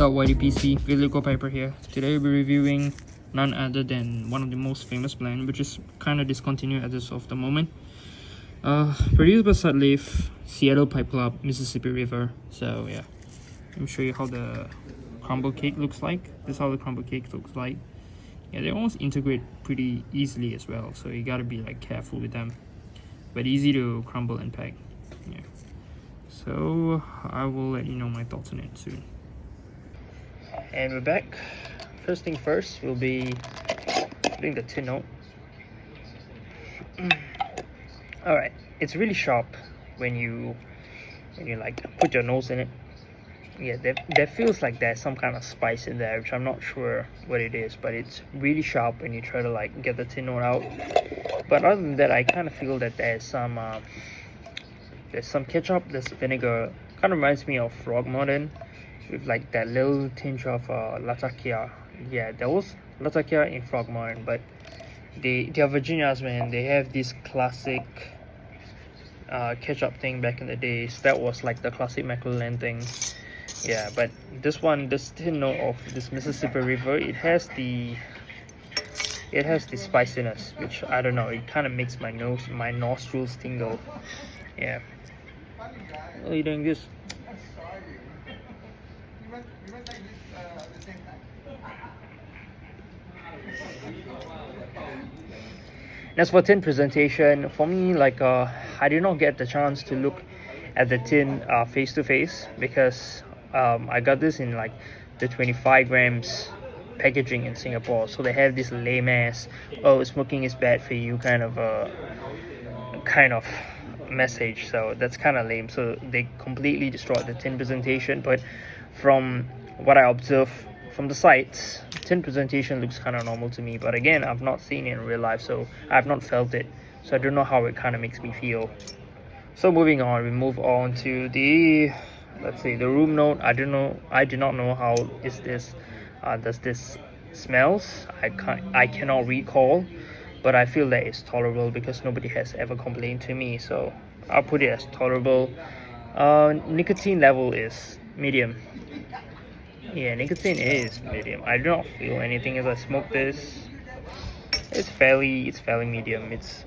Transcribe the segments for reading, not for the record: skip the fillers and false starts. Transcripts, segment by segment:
YDPC, Vilico Piper here. Today we'll be reviewing none other than one of the most famous blend, which is kind of discontinued as of the moment. Produced by Sutleaf, Seattle Pipe Club, Mississippi River. So yeah, let me show you how the crumble cake looks like. This is how the crumble cake looks like. Yeah, they almost integrate pretty easily as well, so you gotta be like careful with them. But easy to crumble and pack. Yeah. So I will let you know my thoughts on it soon. And we're back. First thing first, we'll be putting the tin out. Alright, it's really sharp when you like put your nose in it. Yeah, there feels like there's some kind of spice in there, which I'm not sure what it is, but it's really sharp when you try to like get the tin note out. But other than that, I kind of feel that there's some ketchup, there's vinegar. Kind of reminds me of Frog Modern, with like that little tinge of Latakia. Yeah, there was Latakia in Frog Modern, but they are Virginias, man. They have this classic ketchup thing back in the days. That was like the classic McLaren thing. Yeah, but this tin note of this Mississippi River, it has the spiciness, which I don't know, it kind of makes my nostrils tingle. Yeah. What are you doing this? As for tin presentation, for me, like I did not get the chance to look at the tin face to face, because I got this in like the 25 grams packaging in Singapore. So they have this lame ass, oh, smoking is bad for you kind of message. So that's kind of lame. So they completely destroyed the tin presentation. But from what I observed from the sites, tin presentation looks kind of normal to me. But again, I've not seen it in real life, so I've not felt it, so I don't know how it kind of makes me feel. So moving on, we move on to the, let's see, the room note. I do not know how is this does this smells. I cannot recall, but I feel that it's tolerable because nobody has ever complained to me, so I'll put it as tolerable. Nicotine level is medium. Yeah, nicotine is medium. I do not feel anything as I smoke this. It's fairly medium. It's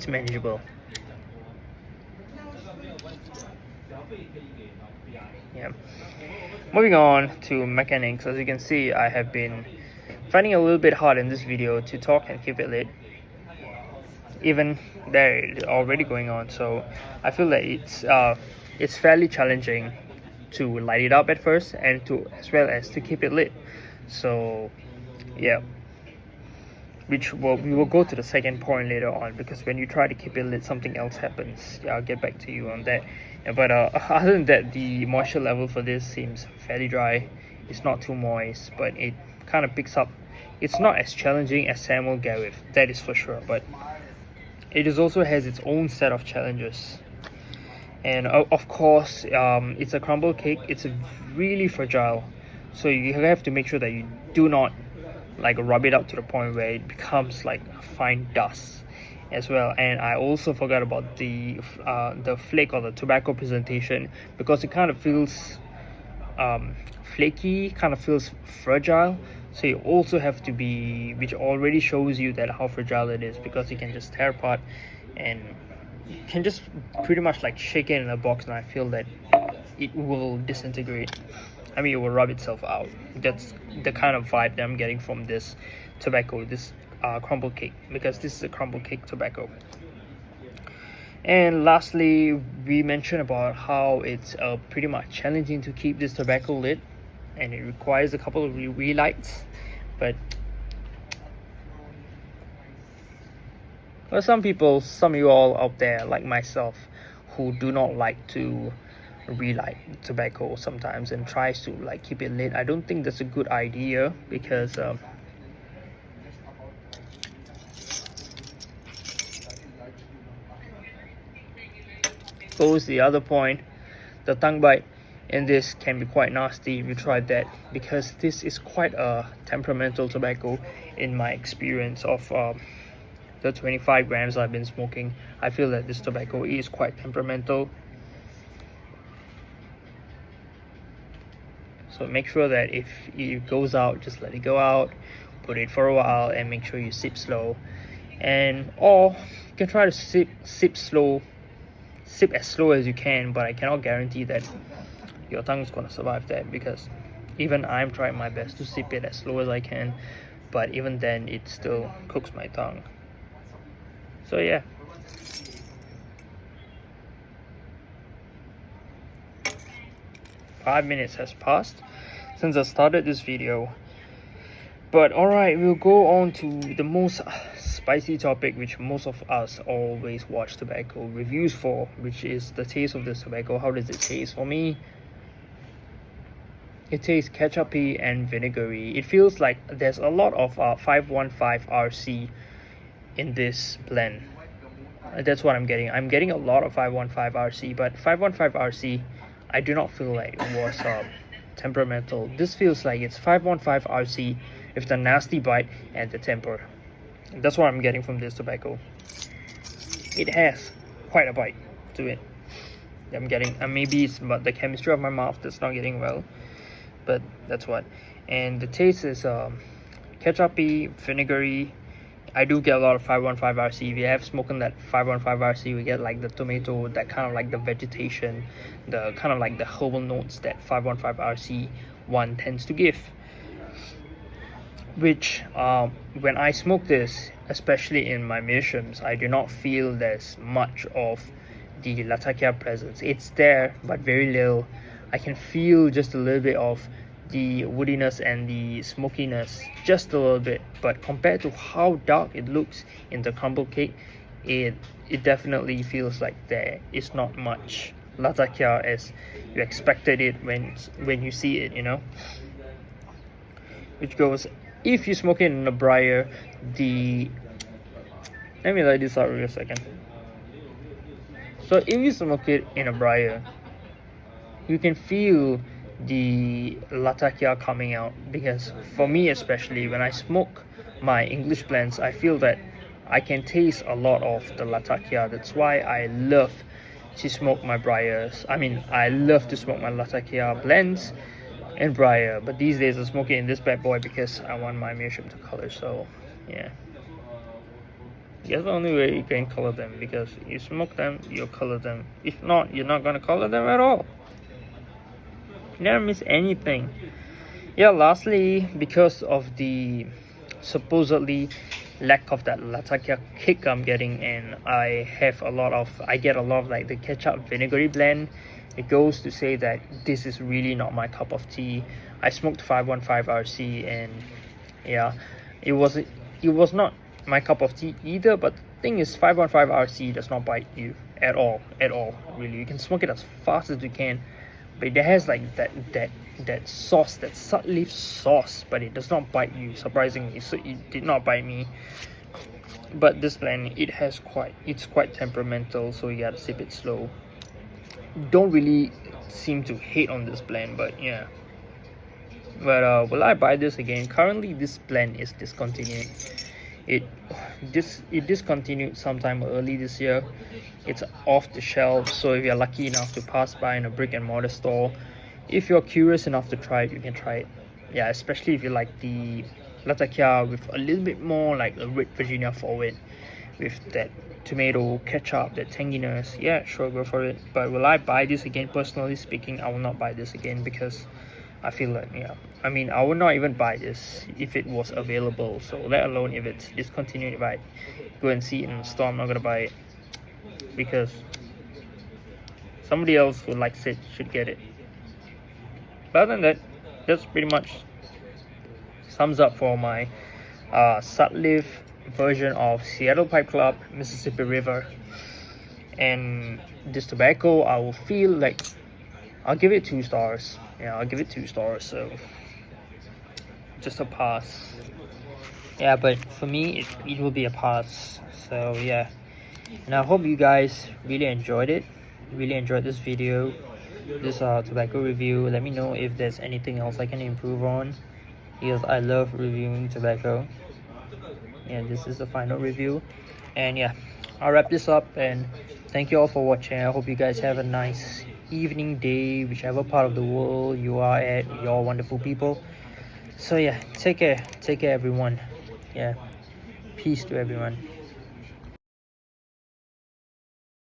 manageable. Yeah. Moving on to mechanics. As you can see, I have been finding it a little bit hard in this video to talk and keep it lit. Even there, it's already going on. So I feel that it's fairly challenging to light it up at first, and as well as to keep it lit. So yeah, we will go to the second point later on, because when you try to keep it lit, something else happens. Yeah, I'll get back to you on that. But other than that, the moisture level for this seems fairly dry. It's not too moist, but it kind of picks up. It's not as challenging as Samuel Gareth, that is for sure, but it also has its own set of challenges. And of course, it's a crumble cake. It's really fragile, so you have to make sure that you do not like rub it out to the point where it becomes like fine dust as well. And I also forgot about the flake or the tobacco presentation, because it kind of feels flaky, kind of feels fragile. So you also have to be, which already shows you that how fragile it is, because it can just tear apart and you can just pretty much like shake it in a box, and I feel that it will disintegrate. I mean, it will rub itself out. That's the kind of vibe that I'm getting from this tobacco, this crumble cake, because this is a crumble cake tobacco. And lastly, we mentioned about how it's pretty much challenging to keep this tobacco lit, and it requires a couple of relights. But well, some of you all out there like myself who do not like to relight tobacco sometimes and tries to like keep it lit, I don't think that's a good idea, because goes the other point, the tongue bite in this can be quite nasty if you tried that, because this is quite a temperamental tobacco in my experience of the 25 grams I've been smoking. I feel that this tobacco is quite temperamental. So make sure that if it goes out, just let it go out, put it for a while, and make sure you sip slow. And or you can try to sip as slow as you can, but I cannot guarantee that your tongue is gonna survive that, because even I'm trying my best to sip it as slow as I can, but even then it still cooks my tongue. So yeah. Five minutes has passed since I started this video. But alright, we'll go on to the most spicy topic which most of us always watch tobacco reviews for, which is the taste of this tobacco. How does it taste? For me, it tastes ketchupy and vinegary. It feels like there's a lot of 515 RC in this blend. That's what I'm getting. I'm getting a lot of 515 RC, but 515 RC, I do not feel like it was temperamental. This feels like it's 515 RC with the nasty bite and the temper. That's what I'm getting from this tobacco. It has quite a bite to it. I'm getting, maybe it's but the chemistry of my mouth that's not getting well, but that's what. And the taste is ketchupy, vinegary. I do get a lot of 515 RC. If you have smoking that 515 RC, we get like the tomato, that kind of like the vegetation, the kind of like the herbal notes that 515 RC one tends to give. Which when I smoke this, especially in my meerschaums, I do not feel there's much of the Latakia presence. It's there, but very little. I can feel just a little bit of the woodiness and the smokiness, just a little bit, but compared to how dark it looks in the crumble cake, it definitely feels like there is not much Latakia as you expected it when you see it, you know. Which goes, if you smoke it in a briar, let me light this out real second. So if you smoke it in a briar, you can feel the Latakia coming out, because for me especially, when I smoke my English blends, I feel that I can taste a lot of the Latakia. That's why I love to smoke my briars. I love to smoke my Latakia blends and briar, but these days I smoke it in this bad boy because I want my meerschaum to color. So yeah, that's the only way you can color them, because you smoke them, you'll color them. If not, you're not gonna color them at all. You never miss anything. Yeah, lastly, because of the supposedly lack of that Latakia kick I'm getting, and I get a lot of like the ketchup vinegary blend, it goes to say that this is really not my cup of tea. I smoked 515 RC, and yeah, it was not my cup of tea either. But the thing is, 515 RC does not bite you at all, really. You can smoke it as fast as you can, but it has like that sauce, that salt leaf sauce, but it does not bite you, surprisingly. So it did not bite me. But this blend, it's quite temperamental, so you gotta sip it slow. Don't really seem to hate on this blend, but yeah. But will I buy this again? Currently this blend is discontinued. It discontinued sometime early this year. It's off the shelf, so if you're lucky enough to pass by in a brick and mortar store, if you're curious enough to try it, you can try it. Yeah, especially if you like the Latakia with a little bit more like a red Virginia forward, with that tomato, ketchup, that tanginess. Yeah, sure, go for it. But will I buy this again? Personally speaking, I will not buy this again, because I feel like, yeah, I would not even buy this if it was available. So let alone if it's discontinued. If I go and see it in the store, I'm not gonna buy it, because somebody else who likes it should get it. But other than that, that's pretty much sums up for my Sutliff version of Seattle Pipe Club, Mississippi River. And this tobacco, I will feel like I'll give it 2 stars. Yeah, I'll give it 2 stars. So just a pass. Yeah, but for me, it will be a pass. So yeah, and I hope you guys really enjoyed it. Really enjoyed this video, this tobacco review. Let me know if there's anything else I can improve on, because I love reviewing tobacco. And this is the final review. And yeah, I'll wrap this up, and thank you all for watching. I hope you guys have a nice evening, day, whichever part of the world you are at. You're all wonderful people. So yeah, take care everyone. Yeah, peace to everyone.